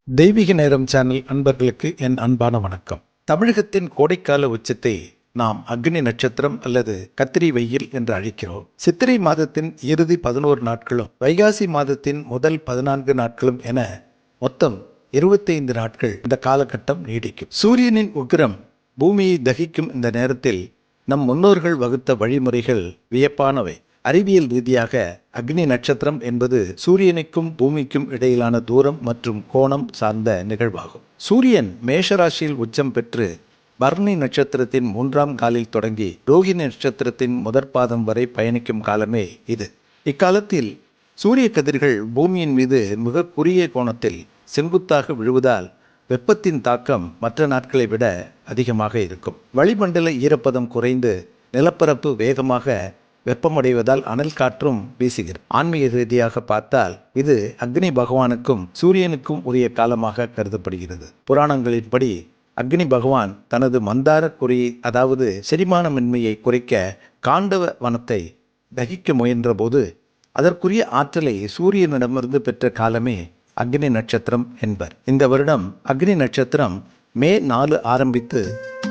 தெய்வீக நேரம் சேனல் அன்பர்களுக்கு என் அன்பான வணக்கம். தமிழகத்தின் கோடைக்கால உச்சத்தை நாம் அக்னி நட்சத்திரம் அல்லது கத்திரி வெயில் என்று அழைக்கிறோம். சித்திரை மாதத்தின் இறுதி 11 நாட்களும் வைகாசி மாதத்தின் முதல் 14 நாட்களும் என மொத்தம் 25 நாட்கள் இந்த காலகட்டம் நீடிக்கும். சூரியனின் உக்கிரம் பூமியை தகிக்கும் இந்த நேரத்தில் நம் முன்னோர்கள் வகுத்த வழிமுறைகள் வியப்பானவை. அறிவியல் ரீதியாக அக்னி நட்சத்திரம் என்பது சூரியனுக்கும் பூமிக்கும் இடையிலான தூரம் மற்றும் கோணம் சார்ந்த நிகழ்வாகும். சூரியன் மேஷராசியில் உச்சம் பெற்று பரணி நட்சத்திரத்தின் 3ஆம் காலில் தொடங்கி ரோகிணி நட்சத்திரத்தின் முதற்பாதம் வரை பயணிக்கும் காலமே இது. இக்காலத்தில் சூரிய கதிர்கள் பூமியின் மீது மிக குறுகிய கோணத்தில் செங்குத்தாக விழுவதால் வெப்பத்தின் தாக்கம் மற்ற நாட்களை விட அதிகமாக இருக்கும். வளிமண்டல ஈரப்பதம் குறைந்து நிலப்பரப்பு வேகமாக வெப்பமடைவதால் அனல் காற்றும் வீசுகிறது. ஆன்மீக ரீதியாக பார்த்தால் இது அக்னி பகவானுக்கும் சூரியனுக்கும் உரிய காலமாக கருதப்படுகிறது. புராணங்களின்படி அக்னி பகவான் தனது மந்தார குறியை, அதாவது செரிமானமின்மையை குறைக்க காண்டவ வனத்தை தகிக்க முயன்ற போது அதற்குரிய ஆற்றலை சூரியனிடமிருந்து பெற்ற காலமே அக்னி நட்சத்திரம் என்பர். இந்த வருடம் அக்னி நட்சத்திரம் மே 4 ஆரம்பித்து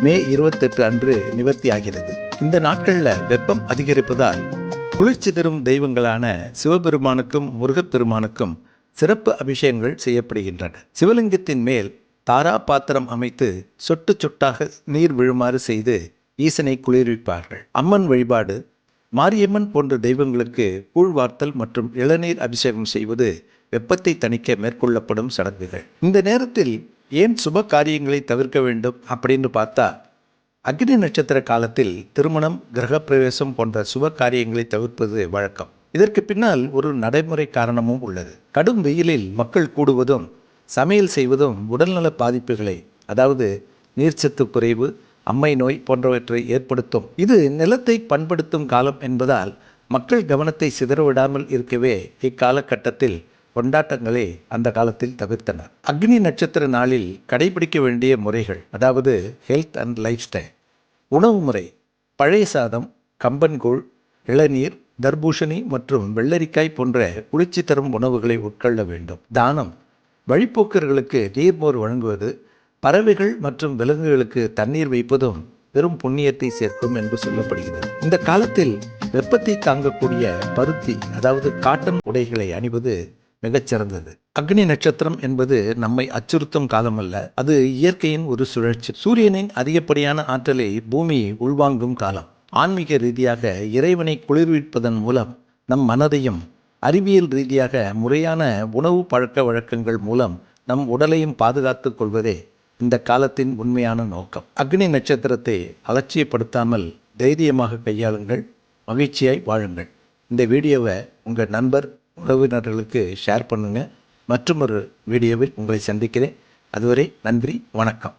மே 28 அன்று நிவர்த்தியாகிறது. இந்த நாட்களில் வெப்பம் அதிகரிப்பதால் குளிர்ச்சி தரும் தெய்வங்களான சிவபெருமானுக்கும் முருகப்பெருமானுக்கும் சிறப்பு அபிஷேகங்கள் செய்யப்படுகின்றன. சிவலிங்கத்தின் மேல் தாரா பாத்திரம் அமைத்து சொட்டு சொட்டாக நீர் விழுமாறு செய்து ஈசனை குளிர்விப்பார்கள். அம்மன் வழிபாடு, மாரியம்மன் போன்ற தெய்வங்களுக்கு கூழ்வார்த்தல் மற்றும் இளநீர் அபிஷேகம் செய்வது வெப்பத்தை தணிக்க மேற்கொள்ளப்படும் சடங்குகள். இந்த நேரத்தில் ஏன் சுப காரியங்களை தவிர்க்க வேண்டும் அப்படின்னு பார்த்தா, அக்னி நட்சத்திர காலத்தில் திருமணம், கிரகப்பிரவேசம் போன்ற சுப காரியங்களை தவிர்ப்பது வழக்கம். இதற்கு பின்னால் ஒரு நடைமுறை காரணமும் உள்ளது. கடும் வெயிலில் மக்கள் கூடுவதும் சமையல் செய்வதும் உடல்நல பாதிப்புகளை, அதாவது நீர்ச்சத்து குறைவு, அம்மை நோய் போன்றவற்றை ஏற்படுத்தும். இது நிலத்தை பண்படுத்தும் காலம் என்பதால் மக்கள் கவனத்தை சிதறவிடாமல் இருக்கவே இக்காலகட்டத்தில் கொண்டாட்டங்களை அந்த காலத்தில் தவிர்த்தனர். அக்னி நட்சத்திர நாளில் கடைபிடிக்க வேண்டிய முறைகள், அதாவது ஹெல்த் அண்ட் லைஃப் ஸ்டைல். உணவு முறை: பழைய சாதம், கம்பன்கூழ், இளநீர், தர்பூசணி மற்றும் வெள்ளரிக்காய் போன்ற குளிர்ச்சி தரும் உணவுகளை உட்கொள்ள வேண்டும். தானம்: வழிப்போக்கர்களுக்கு நீர்மோர் வழங்குவது, பறவைகள் மற்றும் விலங்குகளுக்கு தண்ணீர் வைப்பதும் பெரும் புண்ணியத்தை சேர்க்கும் என்று சொல்லப்படுகிறது. இந்த காலத்தில் வெப்பத்தை தாங்கக்கூடிய பருத்தி, அதாவது காட்டன் உடைகளை அணிவது மிகச்சிறந்தது. அக்னி நட்சத்திரம் என்பது நம்மை அச்சுறுத்தும் காலம் அல்ல, அது இயற்கையின் ஒரு சுழற்சி. சூரியனின் அதிகப்படியான ஆற்றலை பூமி உள்வாங்கும் காலம். ஆன்மீக ரீதியாக இறைவனை குளிர்விப்பதன் மூலம் நம் மனதையும், அறிவியல் ரீதியாக முறையான உணவு பழக்க வழக்கங்கள் மூலம் நம் உடலையும் பாதுகாத்துக் கொள்வதே இந்த காலத்தின் உண்மையான நோக்கம். அக்னி நட்சத்திரத்தை அலட்சியப்படுத்தாமல் தைரியமாக கையாளுங்கள், மகிழ்ச்சியாய் வாழுங்கள். இந்த வீடியோவை உங்கள் நண்பர், உறவினர்களுக்கு ஷேர் பண்ணுங்கள். மற்றொரு வீடியோவில் உங்களை சந்திக்கிறேன். அதுவரை நன்றி, வணக்கம்.